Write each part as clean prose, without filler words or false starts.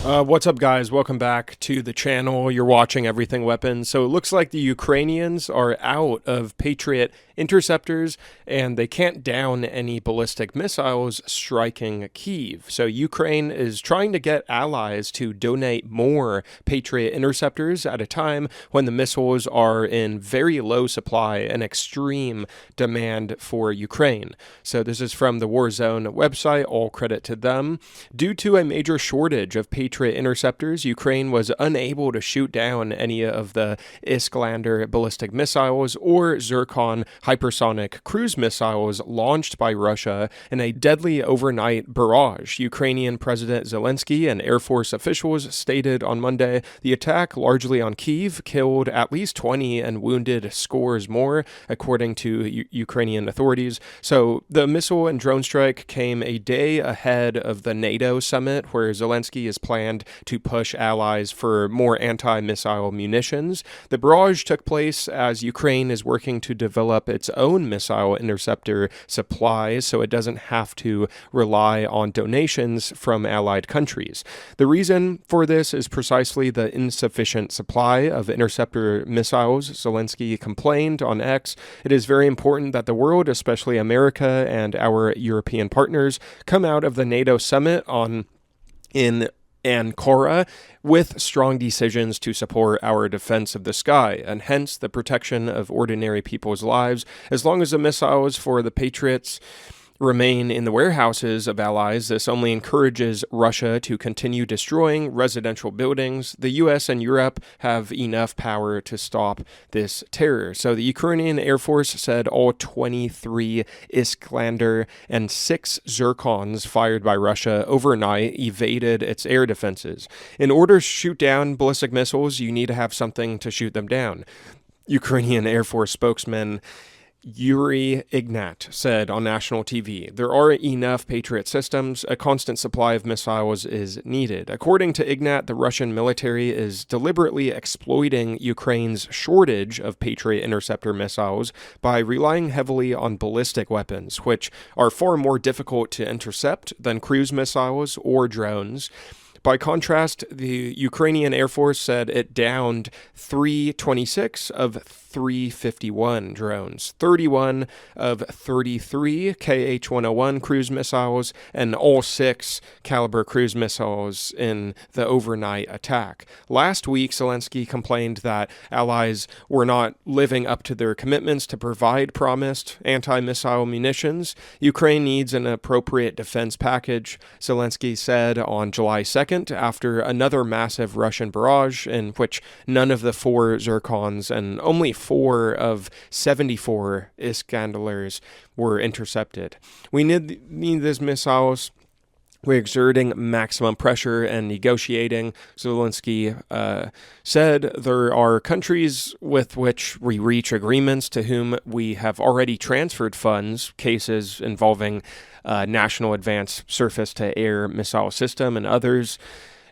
What's up, guys? Welcome back to the channel. You're watching Everything Weapons. So it looks like the Ukrainians are out of Patriot interceptors and they can't down any ballistic missiles striking Kyiv. So Ukraine is trying to get allies to donate more Patriot interceptors at a time when the missiles are in very low supply and extreme demand for Ukraine. So this is from the Warzone website. All credit to them. Due to a major shortage of Patriot interceptors, Ukraine was unable to shoot down any of the Iskander ballistic missiles or Zircon hypersonic cruise missiles launched by Russia in a deadly overnight barrage. Ukrainian President Zelensky and Air Force officials stated on Monday the attack, largely on Kyiv, killed at least 20 and wounded scores more, according to Ukrainian authorities. So the missile and drone strike came a day ahead of the NATO summit, where Zelensky is planned to push allies for more anti-missile munitions. The barrage took place as Ukraine is working to develop its own missile interceptor supplies so it doesn't have to rely on donations from allied countries. The reason for this is precisely the insufficient supply of interceptor missiles. Zelensky complained on X, "It is very important that the world, especially America and our European partners, come out of the NATO summit in Ankara with strong decisions to support our defense of the sky, and hence the protection of ordinary people's lives. As long as the missiles for the Patriots remain in the warehouses of allies, this only encourages Russia to continue destroying residential buildings. The US and Europe have enough power to stop this terror." So the Ukrainian Air Force said all 23 Iskander and 6 Zircons fired by Russia overnight evaded its air defenses. In order to shoot down ballistic missiles, you need to have something to shoot them down. Ukrainian Air Force spokesman Yuri Ignat said on national TV, "There are enough Patriot systems. A constant supply of missiles is needed." According to Ignat, the Russian military is deliberately exploiting Ukraine's shortage of Patriot interceptor missiles by relying heavily on ballistic weapons, which are far more difficult to intercept than cruise missiles or drones. By contrast, the Ukrainian Air Force said it downed 326 of 351 drones, 31 of 33 KH-101 cruise missiles, and all 6 caliber cruise missiles in the overnight attack. Last week, Zelensky complained that allies were not living up to their commitments to provide promised anti-missile munitions. Ukraine needs an appropriate defense package, Zelensky said on July 2nd, after another massive Russian barrage in which none of the 4 Zircons and only 4 of 74 Iskanders were intercepted. We need these missiles. We're exerting maximum pressure and negotiating, Zelensky said. There are countries with which we reach agreements to whom we have already transferred funds, cases involving National Advanced Surface-to-Air Missile System and others.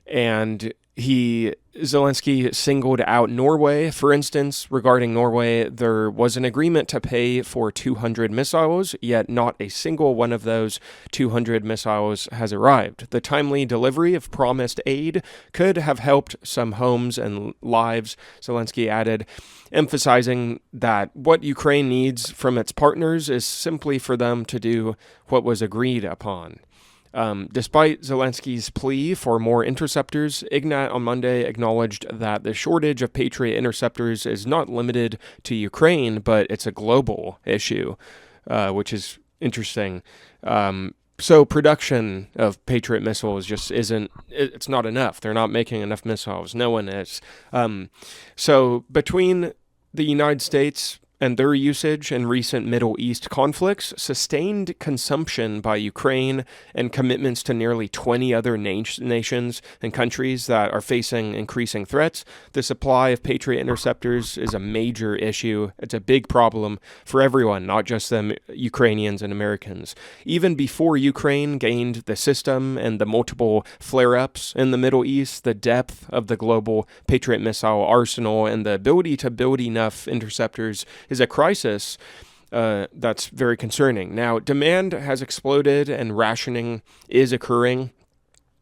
And Zelensky singled out Norway. For instance, regarding Norway, there was an agreement to pay for 200 missiles, yet not a single one of those 200 missiles has arrived. The timely delivery of promised aid could have helped some homes and lives, Zelensky added, emphasizing that what Ukraine needs from its partners is simply for them to do what was agreed upon. Despite Zelensky's plea for more interceptors, Ignat on Monday acknowledged that the shortage of Patriot interceptors is not limited to Ukraine, but it's a global issue, which is interesting. So production of Patriot missiles just it's not enough. They're not making enough missiles. No one is. So between the United States and their usage in recent Middle East conflicts, sustained consumption by Ukraine, and commitments to nearly 20 other nations and countries that are facing increasing threats, the supply of Patriot interceptors is a major issue. It's a big problem for everyone, not just the Ukrainians and Americans. Even before Ukraine gained the system and the multiple flare-ups in the Middle East, the depth of the global Patriot missile arsenal and the ability to build enough interceptors is a crisis that's very concerning. Now, demand has exploded and rationing is occurring.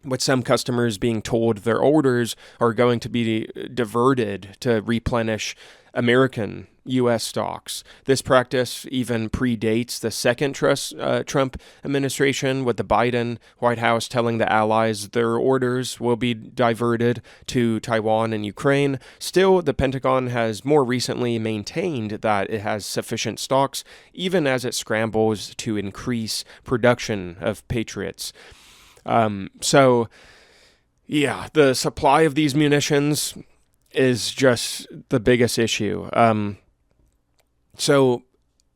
with some customers being told their orders are going to be diverted to replenish American U.S. stocks. This practice even predates the second Trump administration, with the Biden White House telling the allies their orders will be diverted to Taiwan and Ukraine. Still, the Pentagon has more recently maintained that it has sufficient stocks, even as it scrambles to increase production of Patriots. So, yeah, the supply of these munitions is just the biggest issue. So,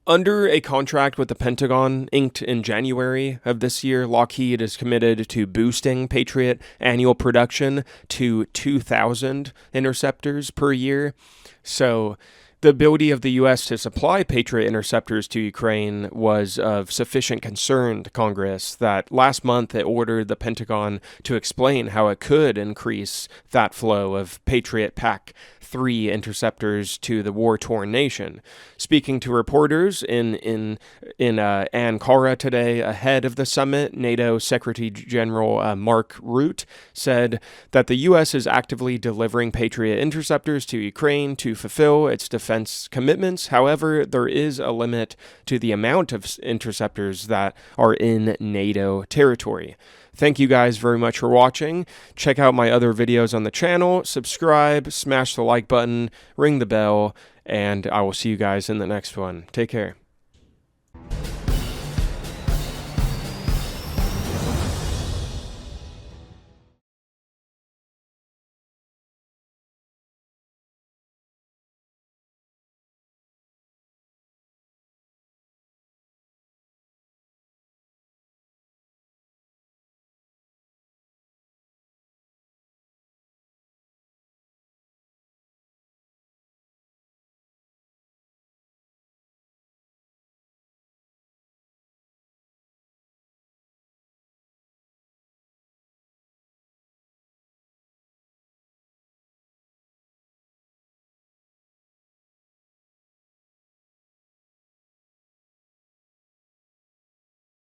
under a contract with the Pentagon inked in January of this year, Lockheed is committed to boosting Patriot annual production to 2,000 interceptors per year. So, the ability of the U.S. to supply Patriot interceptors to Ukraine was of sufficient concern to Congress that last month it ordered the Pentagon to explain how it could increase that flow of Patriot PAC-3 interceptors to the war-torn nation. Speaking to reporters in Ankara today ahead of the summit, NATO Secretary General Mark Rutte said that the U.S. is actively delivering Patriot interceptors to Ukraine to fulfill its defense commitments. However, there is a limit to the amount of interceptors that are in NATO territory. Thank you guys very much for watching. Check out my other videos on the channel, subscribe, smash the like button, ring the bell, and I will see you guys in the next one. Take care.